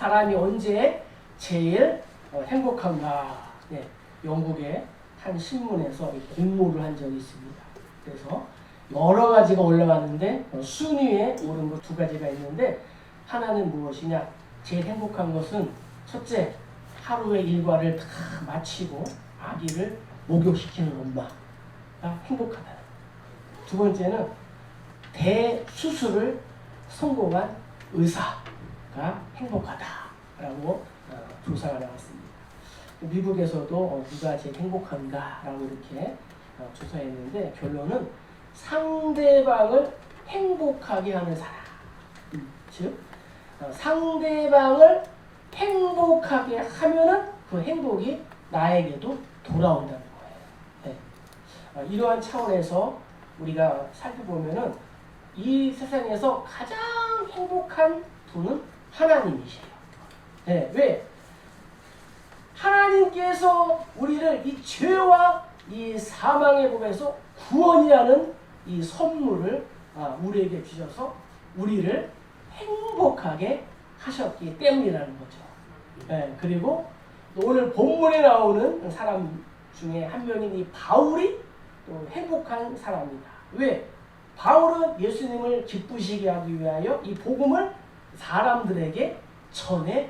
사람이 언제 제일 행복한가? 네, 영국의 한 신문에서 공모를 한 적이 있습니다. 그래서 여러 가지가 올라왔는데 순위에 오른 거 두 가지가 있는데 하나는 무엇이냐? 제일 행복한 것은 첫째, 하루의 일과를 다 마치고 아기를 목욕시키는 엄마가 행복하다. 두 번째는 대수술을 성공한 의사가 행복하다라고 조사가 나왔습니다. 미국에서도 누가 제일 행복한가라고 이렇게 조사했는데 결론은 상대방을 행복하게 하는 사람, 즉 상대방을 행복하게 하면은 그 행복이 나에게도 돌아온다는 거예요. 네. 이러한 차원에서 우리가 살펴보면은 이 세상에서 가장 행복한 분은 하나님이세요. 네. 왜? 하나님께서 우리를 이 죄와 이 사망의 법에서 구원이라는 이 선물을 우리에게 주셔서 우리를 행복하게 하셨기 때문이라는 거죠. 네, 그리고 오늘 본문에 나오는 사람 중에 한 명인 이 바울이 또 행복한 사람이다. 왜? 바울은 예수님을 기쁘시게 하기 위하여 이 복음을 사람들에게 전해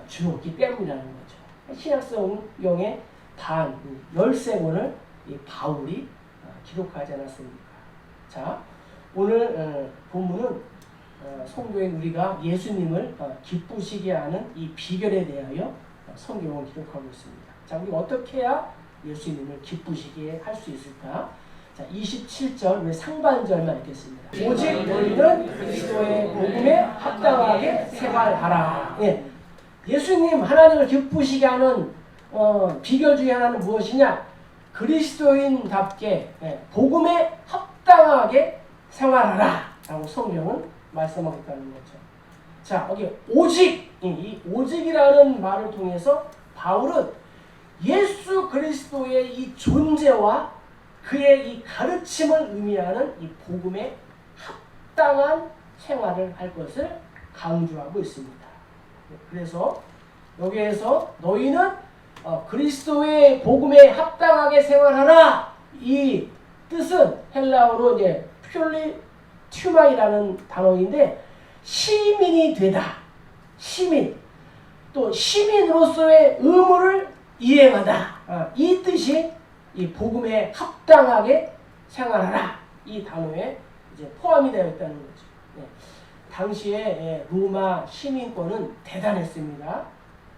주었기 때문이라는 거죠. 신약성경의 단 13권을 이 바울이 기록하지 않았습니까? 자, 오늘 본문은 성도인 우리가 예수님을 기쁘시게 하는 이 비결에 대하여 성경을 기록하고 있습니다. 자, 우리 어떻게 해야 예수님을 기쁘시게 할 수 있을까? 자, 27절 우리 상반절만 읽겠습니다. 오직 너희는 그리스도의 복음에 합당하게 생활하라. 예. 예수님 하나님을 기쁘시게 하는 비결 중에 하나는 무엇이냐? 그리스도인답게 복음에 합당하게 생활하라 라고 성경은 말씀하고 있다는 거죠. 자, 여기 오직, 이 오직이라는 말을 통해서 바울은 예수 그리스도의 이 존재와 그의 이 가르침을 의미하는 이 복음에 합당한 생활을 할 것을 강조하고 있습니다. 그래서 여기에서 너희는 그리스도의 복음에 합당하게 생활하라. 이 뜻은 헬라어로 이제 퓨리튜마이라는 단어인데 시민이 되다. 시민. 또 시민으로서의 의무를 이행하다. 이 뜻이 이 복음에 합당하게 생활하라. 이 단어에 이제 포함이 되어 있다는 거죠. 네. 당시에 로마 시민권은 대단했습니다.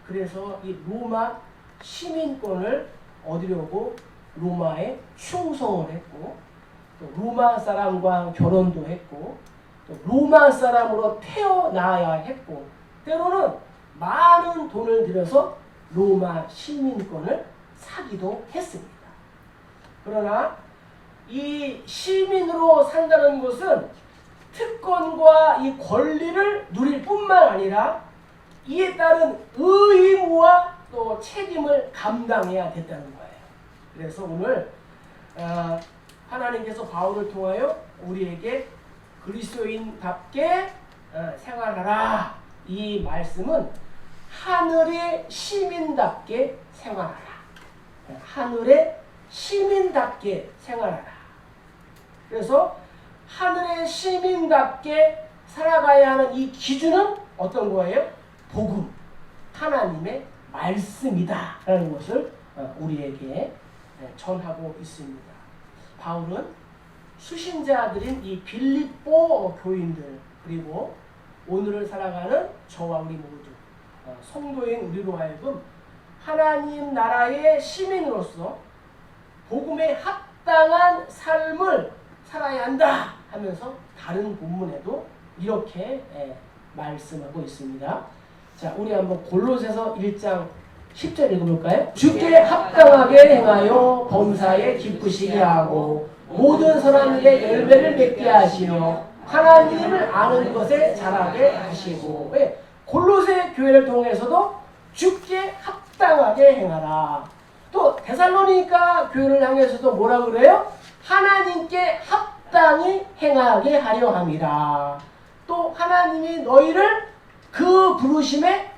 그래서 이 로마 시민권을 얻으려고 로마에 충성을 했고 또 로마 사람과 결혼도 했고 또 로마 사람으로 태어나야 했고 때로는 많은 돈을 들여서 로마 시민권을 사기도 했습니다. 그러나 이 시민으로 산다는 것은 특권과 이 권리를 누릴 뿐만 아니라 이에 따른 의무와 또 책임을 감당해야 됐다는 거예요. 그래서 오늘 하나님께서 바울을 통하여 우리에게 그리스도인답게 생활하라. 이 말씀은 하늘의 시민답게 생활하라. 하늘의 시민답게 생활하라. 그래서 하늘의 시민답게 살아가야 하는 이 기준은 어떤 거예요? 복음, 하나님의 말씀이다 라는 것을 우리에게 전하고 있습니다. 바울은 수신자들인 이 빌립보 교인들 그리고 오늘을 살아가는 저와 우리 모두 성도인 우리로 하여금 하나님 나라의 시민으로서 복음에 합당한 삶을 살아야 한다 하면서 다른 본문에도 이렇게 말씀하고 있습니다. 자, 우리 한번 골로새서 1장 10절 읽어볼까요? 주께 합당하게 행하여 범사에 기쁘시게 하고 모든 선한 일에 열매를 맺게 하시며 하나님을 아는 것에 자라게 하시고 골로새 교회를 통해서도 주께 합당하게 행하라. 또 데살로니가 교회를 향해서도 뭐라 그래요? 하나님께 합당히 행하게 하려 함이라. 또 하나님이 너희를 그 부르심에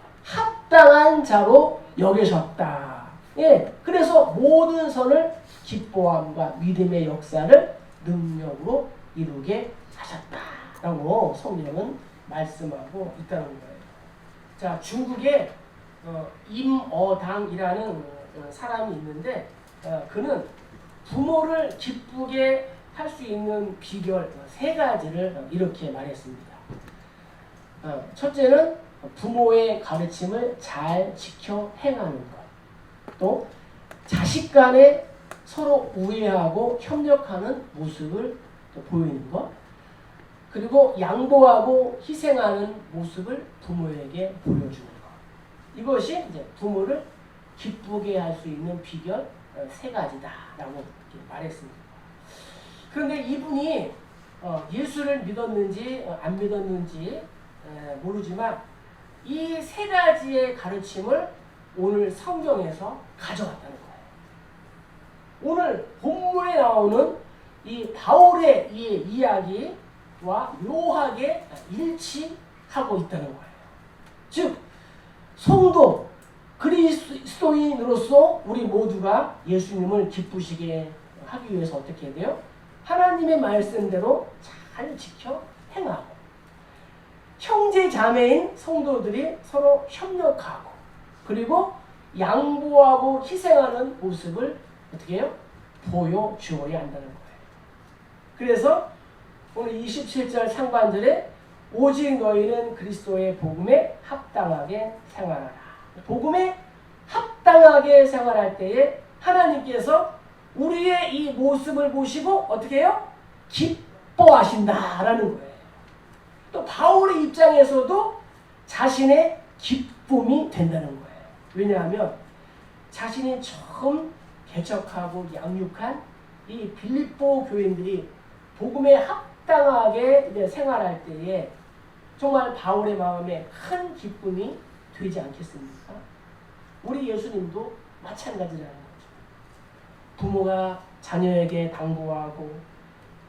합당한 자로 여기셨다. 예, 그래서 모든 선을 기뻐함과 믿음의 역사를 능력으로 이루게 하셨다라고 성경은 말씀하고 있다는 거예요. 자, 중국에 임어당이라는 사람이 있는데 그는 부모를 기쁘게 할 수 있는 비결 세 가지를 이렇게 말했습니다. 첫째는 부모의 가르침을 잘 지켜 행하는 것. 또 자식 간에 서로 우애하고 협력하는 모습을 또 보이는 것. 그리고 양보하고 희생하는 모습을 부모에게 보여주는 것. 이것이 이제 부모를 기쁘게 할 수 있는 비결 세 가지다라고 이렇게 말했습니다. 그런데 이분이 예수를 믿었는지 안 믿었는지 모르지만 이 세 가지의 가르침을 오늘 성경에서 가져왔다는 거예요. 오늘 본문에 나오는 이 바울의 이 이야기와 묘하게 일치하고 있다는 거예요. 즉 성도 그리스도인으로서 우리 모두가 예수님을 기쁘시게 하기 위해서 어떻게 해야 돼요? 하나님의 말씀대로 잘 지켜 행하고 형제 자매인 성도들이 서로 협력하고 그리고 양보하고 희생하는 모습을 어떻게 해요? 보여주어야 한다는 거예요. 그래서 오늘 27절 상반절에 오직 너희는 그리스도의 복음에 합당하게 생활하라. 복음에 합당하게 생활할 때에 하나님께서 우리의 이 모습을 보시고 어떻게 해요? 기뻐하신다라는 거예요. 또 바울의 입장에서도 자신의 기쁨이 된다는 거예요. 왜냐하면 자신이 처음 개척하고 양육한 이 빌립보 교인들이 복음에 합당하게 생활할 때에 정말 바울의 마음에 큰 기쁨이 되지 않겠습니까? 우리 예수님도 마찬가지라는 거죠. 부모가 자녀에게 당부하고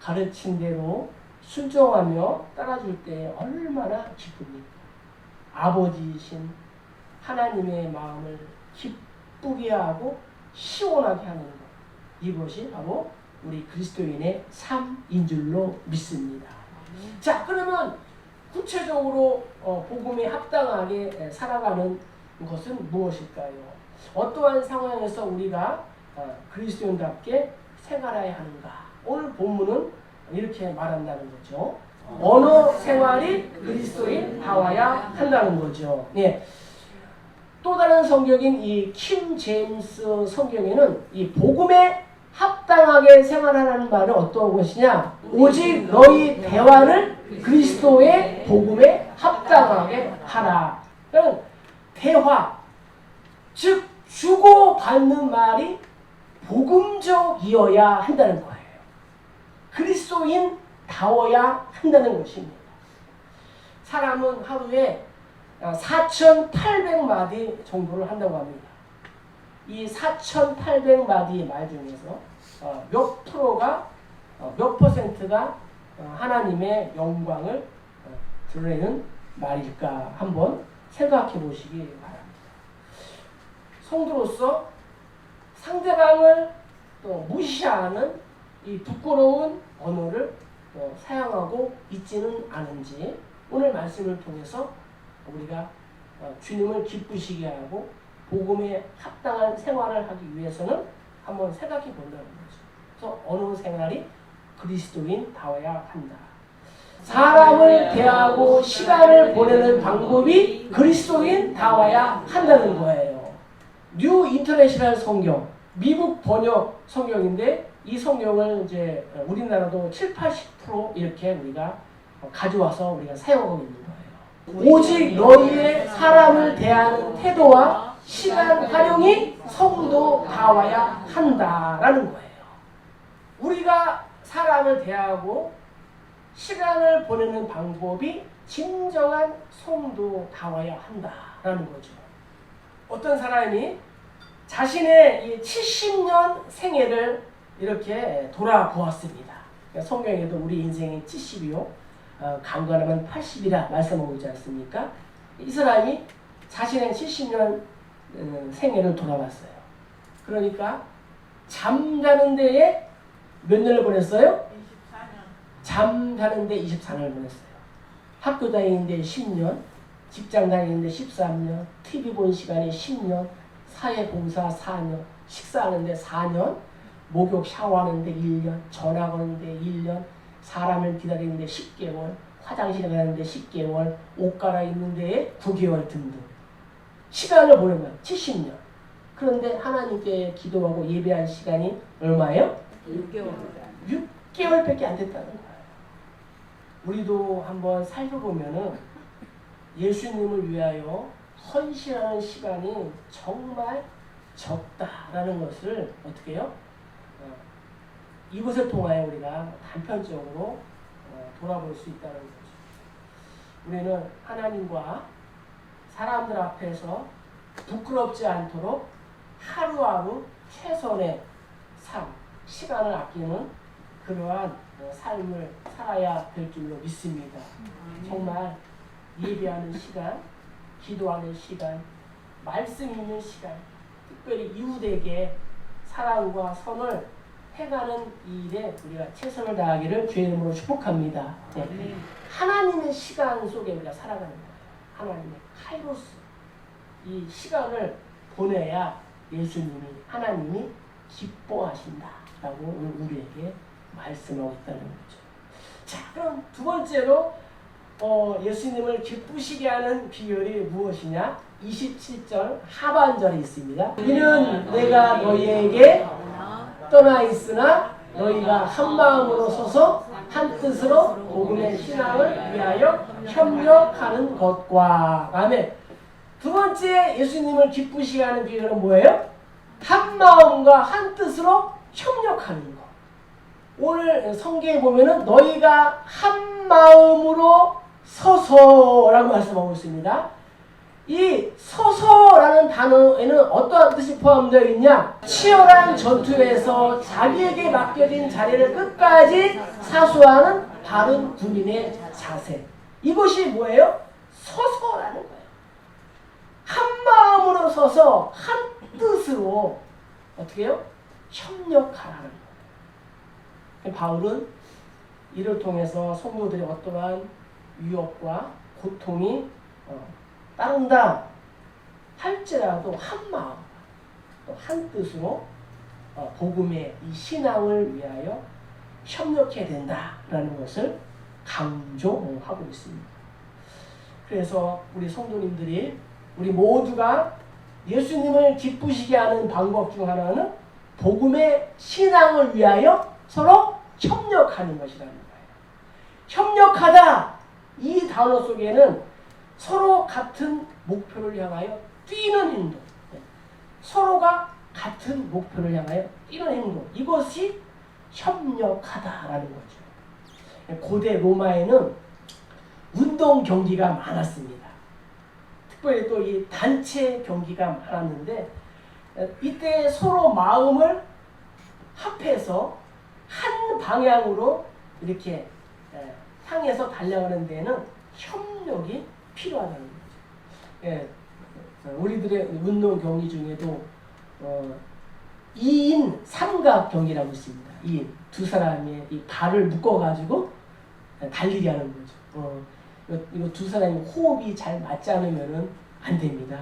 가르친 대로 순종하며 따라줄 때 얼마나 기쁩니까? 아버지이신 하나님의 마음을 기쁘게 하고 시원하게 하는 것. 이것이 바로 우리 그리스도인의 삶인 줄로 믿습니다. 자, 그러면 구체적으로 복음에 합당하게 살아가는 것은 무엇일까요? 어떠한 상황에서 우리가 그리스도인답게 생활해야 하는가? 오늘 본문은 이렇게 말한다는 거죠. 언어 생활이 그리스도인 다와야 한다는 거죠. 예. 또 다른 성경인 이 킹 제임스 성경에는 이 복음에 합당하게 생활하라는 말은 어떤 것이냐? 오직 너희 대화를 그리스도의 복음에 합당하게 하라. 그러니까 대화, 즉 주고받는 말이 복음적이어야 한다는 거예요. 그리스도인다워야 한다는 것입니다. 사람은 하루에 4,800마디 정도를 한다고 합니다. 이 4,800마디 말 중에서 몇 프로가 몇 퍼센트가 하나님의 영광을 드러내는 말일까 한번 생각해 보시기 바랍니다. 성도로서 상대방을 또 무시하는 이 부끄러운 언어를 사용하고 있지는 않은지 오늘 말씀을 통해서 우리가 주님을 기쁘시게 하고 복음에 합당한 생활을 하기 위해서는 한번 생각해 본다는 거죠. 그래서 언어 생활이 그리스도인다워야 한다. 사람을 대하고 시간을 보내는 방법이 그리스도인다워야 한다는 거예요. 뉴 인터내셔널 성경, 미국 번역 성경인데 이 성경을 이제 우리나라도 70~80% 이렇게 우리가 가져와서 우리가 사용하고 있는 거예요. 오직 너희의 사람을 대하는 태도와 시간 활용이 성도다워야 한다라는 거예요. 우리가 사람을 대하고 시간을 보내는 방법이 진정한 성도다워야 한다라는 거죠. 어떤 사람이 자신의 이 70년 생애를 이렇게 돌아보았습니다. 성경에도 우리 인생의 70이요. 강건하면 80이라 말씀하고 있지 않습니까? 이 사람이 자신의 70년 생애를 돌아봤어요. 그러니까 잠자는 데에 몇 년을 보냈어요? 24년. 잠자는 데 24년을 보냈어요. 학교 다니는데 10년, 직장 다니는데 13년, TV 본 시간이 10년, 사회봉사 4년, 식사하는데 4년, 목욕 샤워하는데 1년, 전화 거는데 1년, 사람을 기다리는데 10개월, 화장실에 가는데 10개월, 옷 갈아입는 데에 9개월 등등. 시간을 보낸 거예요. 70년. 그런데 하나님께 기도하고 예배한 시간이 얼마예요? 6개월. 6개월밖에 안 됐다는 거예요. 우리도 한번 살펴보면은 예수님을 위하여 헌신하는 시간이 정말 적다라는 것을 어떻게 해요? 이것을 통하여 우리가 단편적으로 돌아볼 수 있다는 거죠. 우리는 하나님과 사람들 앞에서 부끄럽지 않도록 하루하루 최선의 삶, 시간을 아끼는 그러한 삶을 살아야 될 줄로 믿습니다. 정말 예배하는 시간, 기도하는 시간, 말씀 읽는 시간, 특별히 이웃에게 사랑과 선을 해가는 이 일에 우리가 최선을 다하기를 주의 이름으로 축복합니다. 네. 하나님의 시간 속에 우리가 살아가는 거예요. 하나님의 카이로스. 이 시간을 보내야 예수님이, 하나님이 기뻐하신다라고 오늘 우리에게 말씀하고 있다는 거죠. 자, 그럼 두 번째로 예수님을 기쁘시게 하는 비결이 무엇이냐? 27절 하반절에 있습니다. 이는 내가 너희에게 떠나 있으나 너희가 한 마음으로 서서 한 뜻으로 복음의 신앙을 위하여 협력하는 것과. 다음에 두 번째 예수님을 기쁘시게 하는 비결은 뭐예요? 한 마음과 한 뜻으로 협력하는 것. 오늘 성경에 보면은 너희가 한 마음으로 서서라고 말씀하고 있습니다. 이 서서라는 단어에는 어떠한 뜻이 포함되어 있냐? 치열한 전투에서 자기에게 맡겨진 자리를 끝까지 사수하는 바른 군인의 자세. 이것이 뭐예요? 서서라는 거예요. 한 마음으로 서서 한 뜻으로 어떻게 해요? 협력하라는 거예요. 바울은 이를 통해서 성도들의 어떠한 위협과 고통이 따른다 할지라도 한 마음, 또 한 뜻으로 복음의 이 신앙을 위하여 협력해야 된다라는 것을 강조하고 있습니다. 그래서 우리 성도님들이 우리 모두가 예수님을 기쁘시게 하는 방법 중 하나는 복음의 신앙을 위하여 서로 협력하는 것이라는 거예요. 협력하다 이 단어 속에는 서로 같은 목표를 향하여 뛰는 행동, 서로가 같은 목표를 향하여 뛰는 행동, 이것이 협력하다라는 거죠. 고대 로마에는 운동 경기가 많았습니다. 특별히 또 이 단체 경기가 많았는데 이때 서로 마음을 합해서 한 방향으로 이렇게 향해서 달려가는 데는 협력이 필요하다는 거죠. 우리들의 운동 경기 중에도 2인 삼각 경기라고 있습니다. 2인 두 사람이 이 발을 묶어가지고 달리게 하는 거죠. 이거 두 사람이 호흡이 잘 맞지 않으면은 안 됩니다.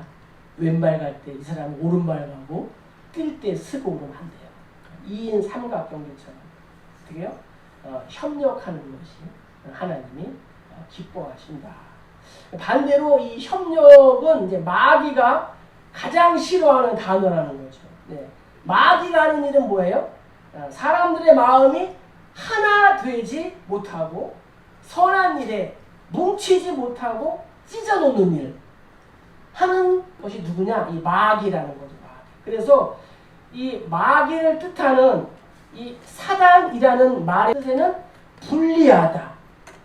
왼발 갈 때 이 사람은 오른발 가고 뛸 때 쓰고 그러면 안 돼요. 2인 삼각 경기처럼 어떻게 해요? 협력하는 것이 하나님이 기뻐하신다. 반대로 이 협력은 이제 마귀가 가장 싫어하는 단어라는 거죠. 네. 마귀가 하는 일은 뭐예요? 사람들의 마음이 하나 되지 못하고 선한 일에 뭉치지 못하고 찢어놓는 일 하는 것이 누구냐? 이 마귀라는 거죠. 마귀. 그래서 이 마귀를 뜻하는 이 사단이라는 말의 뜻에는 분리하다,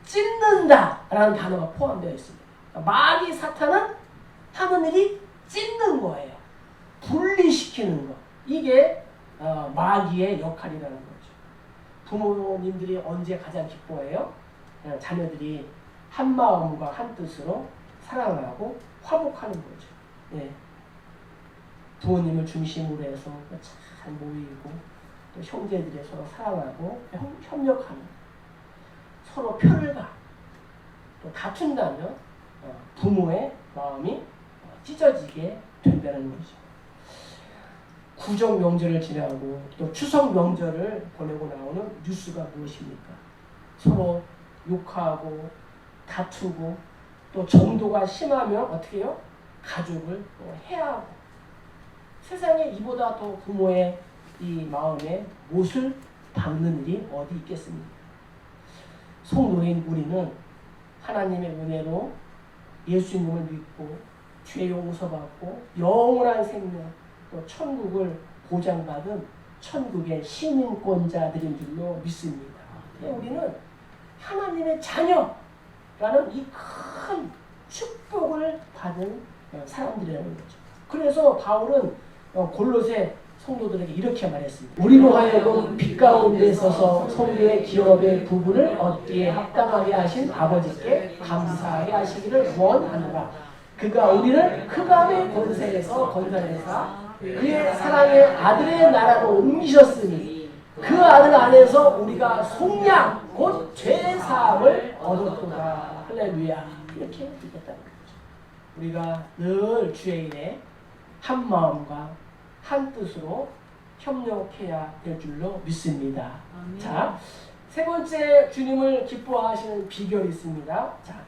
찢는다라는 단어가 포함되어 있습니다. 마귀 사탄은 하는 일이 찢는 거예요. 분리시키는 것. 이게 마귀의 역할이라는 거죠. 부모님들이 언제 가장 기뻐해요? 자녀들이 한 마음과 한 뜻으로 사랑하고 화목하는 거죠. 부모님을 중심으로 해서 잘 모이고 또 형제들이 서로 사랑하고 협력하는, 서로 편을 가. 또 다툰다면 부모의 마음이 찢어지게 된다는 거죠. 구정 명절을 지나고 또 추석 명절을 보내고 나오는 뉴스가 무엇입니까? 서로 욕하고 다투고 또 정도가 심하면 어떻게 해요? 가족을 해하고. 세상에 이보다 더 부모의 이 마음에 못을 박는 일이 어디 있겠습니까? 성도인 우리는 하나님의 은혜로 예수님을 믿고 죄 용서받고 영원한 생명 또 천국을 보장받은 천국의 시민권자들인 줄로 믿습니다. 우리는 하나님의 자녀라는 이 큰 축복을 받은 사람들이라는 거죠. 그래서 바울은 골로새 성도들에게 이렇게 말했습니다. 우리로 하여금 빛 가운데 서서 성도의 기업의 부분을 얻기에 합당하게 하신 아버지께 감사하게 하시기를 원하노라. 그가 우리를 흑암의 권세에서 건져내사 그의 사랑의 아들의 나라로 옮기셨으니 그 아들 안에서 우리가 속량 곧 죄사함을 얻었도다. 할렐루야. 이렇게 읽겠다는 거죠. 우리가 늘 주의 일에 한 마음과 한 뜻으로 협력해야 될 줄로 믿습니다. 자, 세 번째 주님을 기뻐하시는 비결이 있습니다. 자,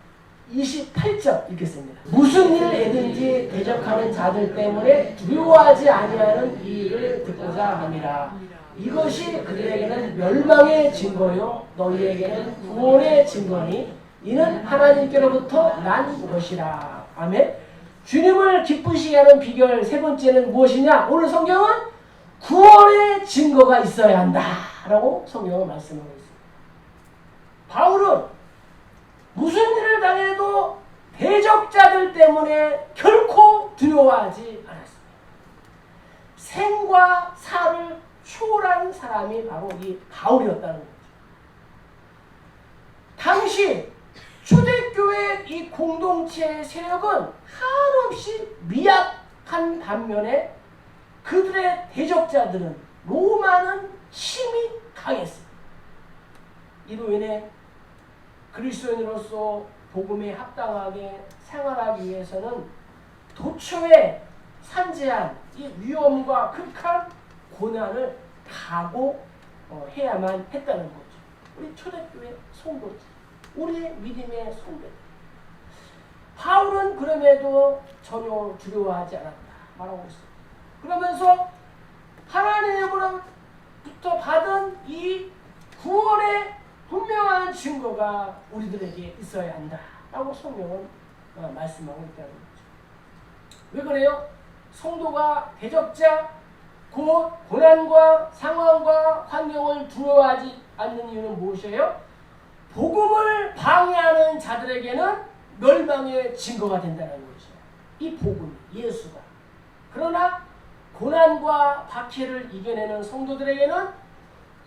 28절 읽겠습니다. 무슨 일 애든지 대적하는 자들 때문에 두려워하지 아니하는 이 일을 듣고자 함이라. 이것이 그들에게는 멸망의 증거요 너희에게는 구원의 증거니 이는 하나님께로부터 난 것이라. 아멘. 주님을 기쁘시게 하는 비결 세 번째는 무엇이냐? 오늘 성경은 구원의 증거가 있어야 한다라고 성경은 말씀하고 있습니다. 바울은 무슨 일을 당해도 대적자들 때문에 결코 두려워하지 않았습니다. 생과 사를 초월한 사람이 바로 이 바울이었다는 거죠. 당시 초대교회 이 공동체의 세력은 한없이 미약한 반면에 그들의 대적자들은 로마는 힘이 강했습니다. 이로 인해 그리스도인으로서 복음에 합당하게 생활하기 위해서는 도처에 산재한 이 위험과 극한 고난을 각오해야만 했다는 거죠. 우리 초대교회 성도들, 우리의 믿음의 성도들. 바울은 그럼에도 전혀 두려워하지 않았다 말하고 있습니다. 그러면서 하나님으로부터 받은 이 구원의 분명한 증거가 우리들에게 있어야 한다라고 성경은 말씀하고 있다는 거죠. 왜 그래요? 성도가 대적자, 곧 고난과 상황과 환경을 두려워하지 않는 이유는 무엇이에요? 복음을 방해하는 자들에게는 멸망의 증거가 된다는 거죠. 이 복음, 예수가. 그러나 고난과 박해를 이겨내는 성도들에게는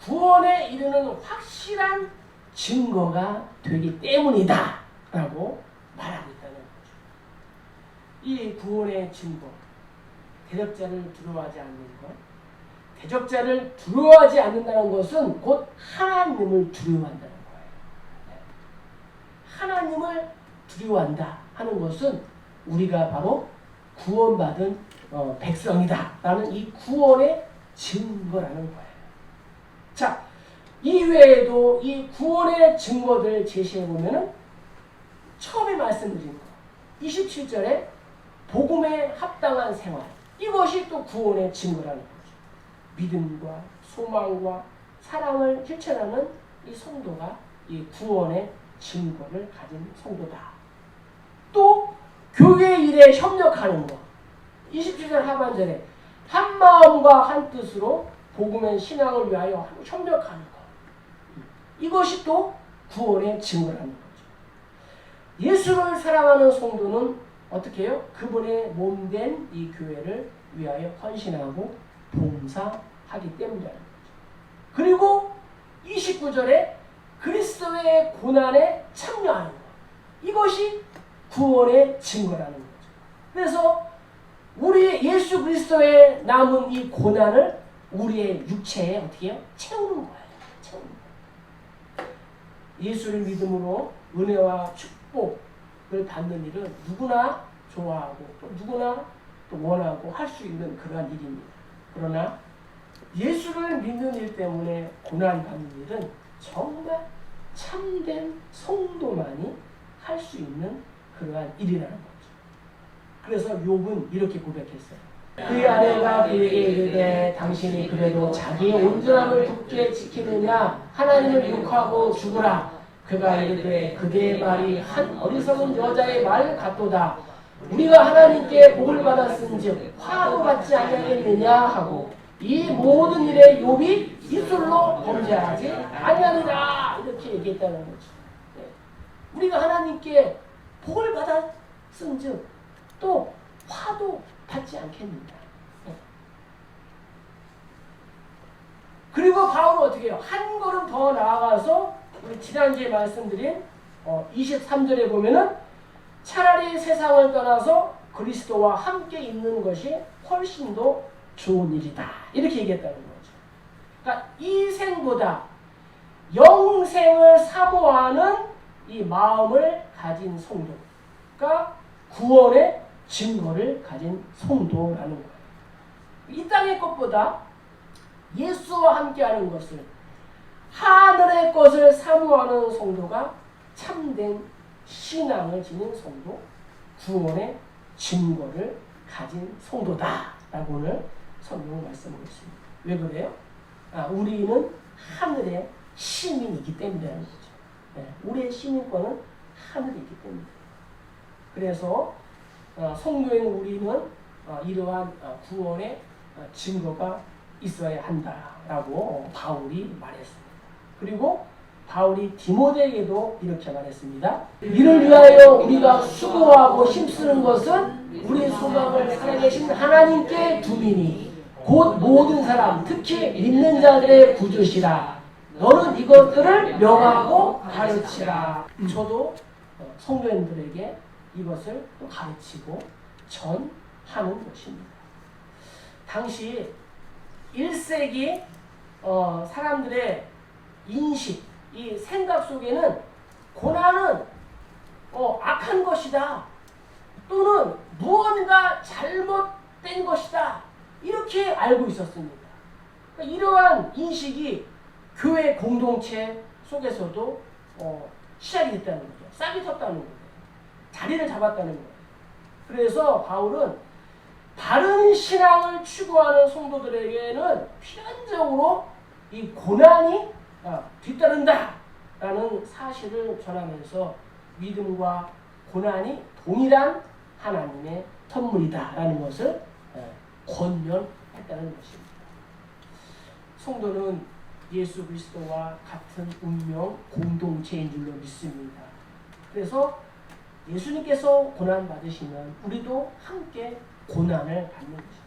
구원에 이르는 확실한 증거가 되기 때문이다 라고 말하고 있다는 거죠. 이 구원의 증거, 대적자를 두려워하지 않는 것, 대적자를 두려워하지 않는다는 것은 곧 하나님을 두려워한다는 거예요. 하나님을 두려워한다 하는 것은 우리가 바로 구원받은 백성이다 라는 이 구원의 증거라는 거예요. 자, 이외에도 이 구원의 증거들을 제시해보면 처음에 말씀드린 거 27절에 복음에 합당한 생활, 이것이 또 구원의 증거라는 거죠. 믿음과 소망과 사랑을 실천하는 이 성도가 이 구원의 증거를 가진 성도다. 또 교회 일에 협력하는 것 27절 하반절에 한 마음과 한 뜻으로 복음의 신앙을 위하여 협력하는 것, 이것이 또 구원의 증거라는 거죠. 예수를 사랑하는 성도는 어떻게 해요? 그분의 몸된 이 교회를 위하여 헌신하고 봉사하기 때문이라는 거죠. 그리고 29절에 그리스도의 고난에 참여하는 것, 이것이 구원의 증거라는 거죠. 그래서 그리스도의 남은 이 고난을 우리의 육체에 어떻게 해요? 채우는 거예요. 채우는 거예요. 예수를 믿음으로 은혜와 축복을 받는 일은 누구나 좋아하고 또 누구나 또 원하고 할 수 있는 그러한 일입니다. 그러나 예수를 믿는 일 때문에 고난받는 일은 정말 참된 성도만이 할 수 있는 그러한 일이라는 거죠. 그래서 욥은 이렇게 고백했어요. 그의 아내가 그에게 이르되 당신이 그래도 자기의 온전함을 굳게 지키느냐 하나님을 욕하고 죽으라. 그가 이르되 그대의 말이 한 어리석은 여자의 말 같도다. 우리가 하나님께 복을 받았은즉 화도 받지 아니하겠느냐 하고 이 모든 일에 욥이 입술로 범죄하지 아니하느냐 이렇게 얘기했다는 거죠. 네. 우리가 하나님께 복을 받았은즉 또 화도 받지 않겠느냐. 네. 그리고 바울은 어떻게 해요? 한 걸음 더 나아가서 우리 지난주에 말씀드린 23절에 보면은 차라리 세상을 떠나서 그리스도와 함께 있는 것이 훨씬 더 좋은 일이다. 이렇게 얘기했다는 거죠. 그러니까 이 생보다 영생을 사모하는 이 마음을 가진 성도가 구원의 증거를 가진 성도라는 거예요. 이 땅의 것보다 예수와 함께하는 것을 하늘의 것을 사모하는 성도가 참된 신앙을 지닌 성도, 구원의 증거를 가진 성도다라고 오늘 성경 말씀하고 있습니다. 왜 그래요? 우리는 하늘의 시민이기 때문이라는 거죠. 네, 우리의 시민권은 하늘에 있기 때문입니다. 그래서 성도인 우리는 이러한 구원의 증거가 있어야 한다라고 바울이 말했습니다. 그리고 바울이 디모데에게도 이렇게 말했습니다. 이를 위하여 우리가 수고하고 힘쓰는 것은 우리 소망을 살아계신 하나님께 두미니 곧 모든 사람 특히 믿는 자들의 구주시라. 너는 이것들을 명하고 가르치라. 저도 성도인들에게 이것을 또 가르치고 전하는 것입니다. 당시 1세기 사람들의 인식, 이 생각 속에는 고난은 악한 것이다. 또는 무언가 잘못된 것이다. 이렇게 알고 있었습니다. 그러니까 이러한 인식이 교회 공동체 속에서도 시작이 됐다는 거죠. 싹이 텄다는 거예요. 자리를 잡았다는 거예요. 그래서 바울은 바른 신앙을 추구하는 성도들에게는 필연적으로 이 고난이 뒤따른다 라는 사실을 전하면서 믿음과 고난이 동일한 하나님의 선물이다 라는 것을 권면했다는 것입니다. 성도는 예수 그리스도와 같은 운명 공동체인 줄로 믿습니다. 그래서 예수님께서 고난 받으시면 우리도 함께 고난을 받는 것입니다.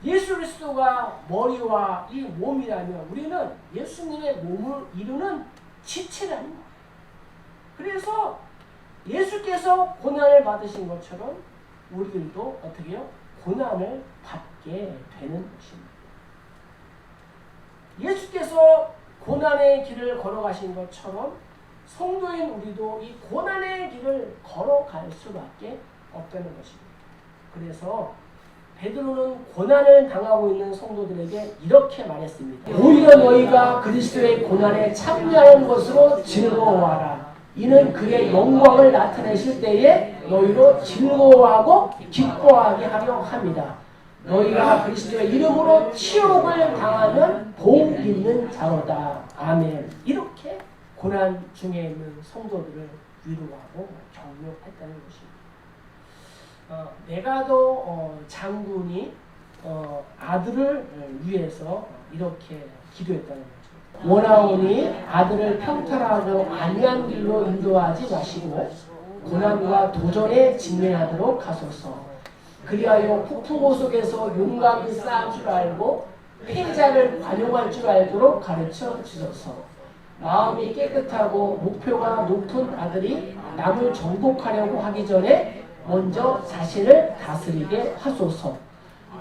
예수 그리스도가 머리와 이 몸이라면 우리는 예수님의 몸을 이루는 지체라는 거예요. 그래서 예수께서 고난을 받으신 것처럼 우리들도 어떻게 해요? 고난을 받게 되는 것입니다. 예수께서 고난의 길을 걸어가신 것처럼 성도인 우리도 이 고난의 길을 걸어갈 수밖에 없다는 것입니다. 그래서 베드로는 고난을 당하고 있는 성도들에게 이렇게 말했습니다. 오히려 너희가 그리스도의 고난에 참여하는 것으로 즐거워하라. 이는 그의 영광을 나타내실 때에 너희로 즐거워하고 기뻐하게 하려 합니다. 너희가 그리스도의 이름으로 치욕을 당하면 복 있는 자로다. 아멘. 이렇게 고난 중에 있는 성도들을 위로하고 격려했다는 것입니다. 네가도 장군이 아들을 위해서 이렇게 기도했다는 거죠. 원하오니 아들을 평탄하고 안위한 길로 인도하지 마시고 고난과 도전에 직면하도록 하소서. 그리하여 폭풍우 속에서 용감히 싸울 줄 알고 패자를 관용할 줄 알도록 가르쳐 주소서. 마음이 깨끗하고 목표가 높은 아들이 남을 정복하려고 하기 전에 먼저 자신을 다스리게 하소서.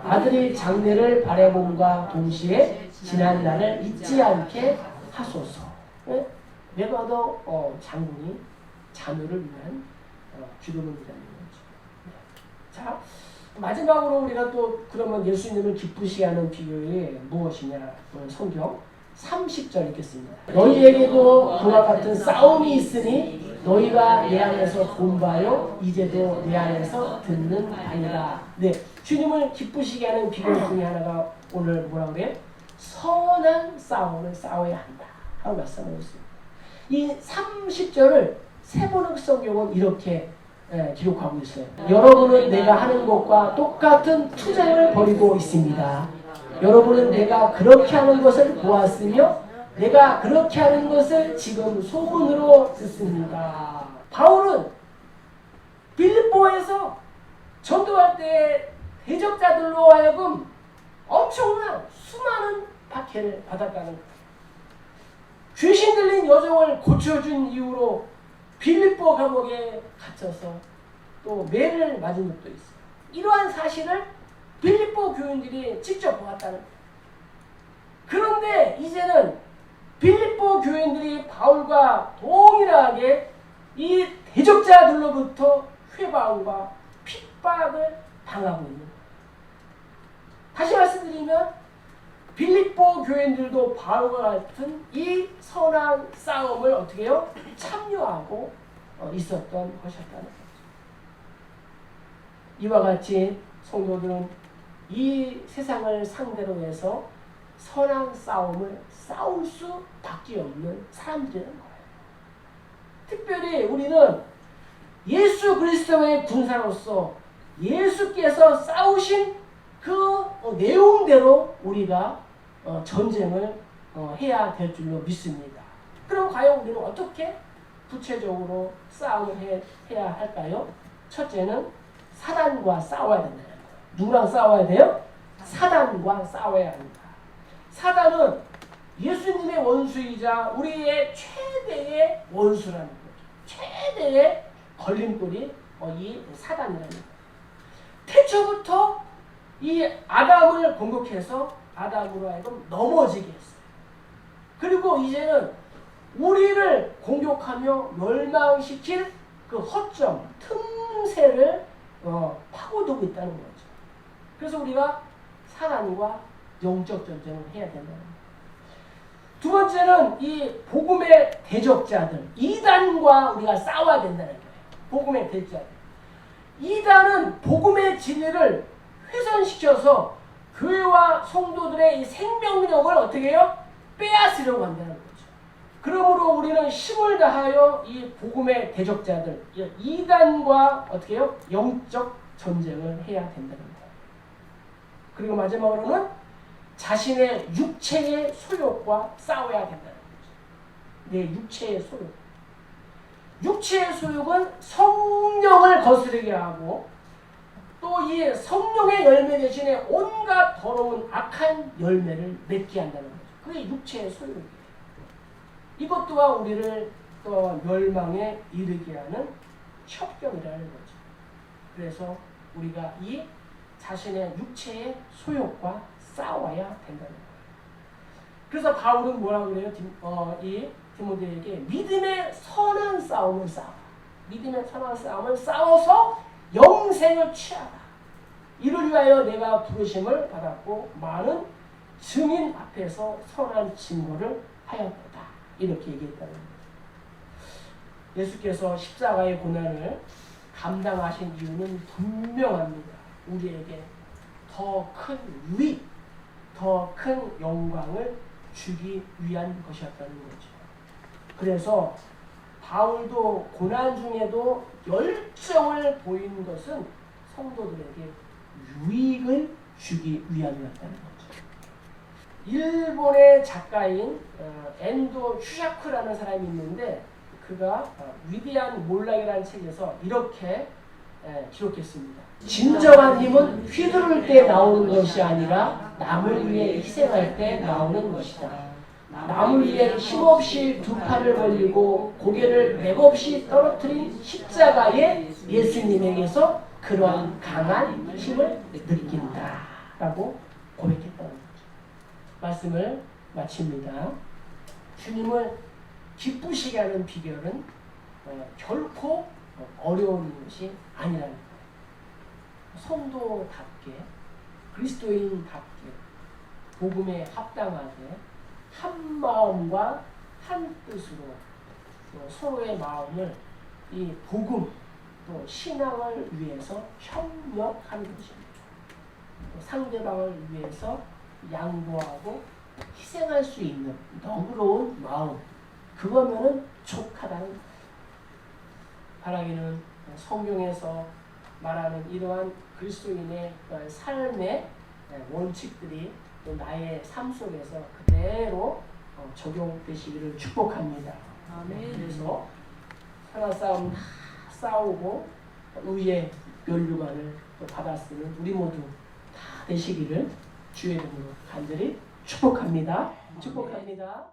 아들이 장래를 바라봄과 동시에 지난 날을 잊지 않게 하소서. 네? 메가더 장군이 자녀를 위한 기도를 드리는 거죠. 네. 자, 마지막으로 우리가 또 그러면 예수님을 기쁘시게 하는 비결이 무엇이냐? 성경 30절 읽겠습니다. 너희에게도 그와 같은 싸움이 있으니 너희가 내 안에서 본 바요 이제도 내 안에서 듣는 바니라. 네, 주님을 기쁘시게 하는 비결 중에 하나가 오늘 뭐라 그래요? 선한 싸움을 싸워야 한다 하고 말씀하고 있습니다. 이 30절을 세번역 성경은 이렇게 기록하고 있어요. 여러분은 내가 하는 것과 똑같은 투쟁을 벌이고 있습니다. 여러분은 내가 그렇게 하는 것을 보았으며 내가 그렇게 하는 것을 지금 소문으로 듣습니다. 바울은 빌립보에서 전도할 때 대적자들로 하여금 엄청난 수많은 박해를 받았다는 거예요. 귀신 들린 여종을 고쳐준 이후로 빌립보 감옥에 갇혀서 또 매를 맞은 적도 있어요. 이러한 사실을 빌립보 교인들이 직접 보았다는 거예요. 그런데 이제는 빌립보 교인들이 바울과 동일하게 이 대적자들로부터 회방과 핍박을 당하고 있는 거예요. 다시 말씀드리면 빌립보 교인들도 바울과 같은 이 선한 싸움을 어떻게 해요? 참여하고 있었던 것이었다는 거죠. 이와 같이 성도들은 이 세상을 상대로 해서 선한 싸움을 싸울 수밖에 없는 사람들이라는 거예요. 특별히 우리는 예수 그리스도의 군사로서 예수께서 싸우신 그 내용대로 우리가 전쟁을 해야 될 줄로 믿습니다. 그럼 과연 우리는 어떻게 구체적으로 싸움을 해야 할까요? 첫째는 사단과 싸워야 된다는 거예요. 누구랑 싸워야 돼요? 사단과 싸워야 합니다. 사단은 예수님의 원수이자 우리의 최대의 원수라는 거죠. 최대의 걸림돌이 이 사단이라는 거예요. 태초부터 이 아담을 공격해서 아담으로 하여금 넘어지게 했어요. 그리고 이제는 우리를 공격하며 멸망시킬 그 허점, 틈새를 파고들고 있다는 거죠. 그래서 우리가 사단과 영적 전쟁을 해야 된다는 거예요. 두 번째는 이 복음의 대적자들, 이단과 우리가 싸워야 된다는 거예요. 복음의 대적자들. 이단은 복음의 진리를 훼손시켜서 교회와 성도들의 이 생명력을 어떻게 해요? 빼앗으려고 한다는 거죠. 그러므로 우리는 힘을 다하여 이 복음의 대적자들, 이단과 어떻게 해요? 영적 전쟁을 해야 된다는 거예요. 그리고 마지막으로는 자신의 육체의 소욕과 싸워야 된다는 거죠. 내 육체의 소욕. 육체의 소욕은 성령을 거스르게 하고 또 이 성령의 열매 대신에 온갖 더러운 악한 열매를 맺게 한다는 거죠. 그게 육체의 소욕이에요. 이것 또한 우리를 또 멸망에 이르게 하는 협경이라는 거죠. 그래서 우리가 이 자신의 육체의 소욕과 싸워야 된다는 거예요. 그래서 바울은 뭐라고 그래요? 이 디모데에게 믿음의 선한 싸움을 싸워. 믿음의 선한 싸움을 싸워서 영생을 취하라. 이를 위하여 내가 부르심을 받았고 많은 증인 앞에서 선한 증거를 하였다. 이렇게 얘기했다는 거예요. 예수께서 십자가의 고난을 감당하신 이유는 분명합니다. 우리에게 더 큰 유익, 더 큰 영광을 주기 위한 것이었다는 거죠. 그래서 바울도 고난 중에도 열정을 보이는 것은 성도들에게 유익을 주기 위함이었다는 거죠. 일본의 작가인 엔도 슈샤쿠라는 사람이 있는데 그가 위대한 몰락이라는 책에서 이렇게 기록했습니다. 진정한 힘은 휘두를 때 나오는 것이 아니라 남을 위해 희생할 때 나오는 것이다. 남을 위해 힘없이 두 팔을 벌리고 고개를 맥없이 떨어뜨린 십자가의 예수님에게서 그러한 강한 힘을 느낀다. 라고 고백했다는 거죠. 말씀을 마칩니다. 주님을 기쁘시게 하는 비결은 결코 어려운 것이 아니라는 거예요. 성도답게 그리스도인답게 복음에 합당하게 한 마음과 한 뜻으로 서로의 마음을 이 복음 또 신앙을 위해서 협력하는 것입니다. 상대방을 위해서 양보하고 희생할 수 있는 너그러운 마음, 그거면은 족하다는 거예요. 바라기는 성경에서 말하는 이러한 그리스도인의 삶의 원칙들이 또 나의 삶 속에서 그대로 적용되시기를 축복합니다. 아멘. 그래서 선한 싸움 다 싸우고 의의 면류관을 또 받았으는 우리 모두 다 되시기를 주의 이름으로 간절히 축복합니다. 축복합니다.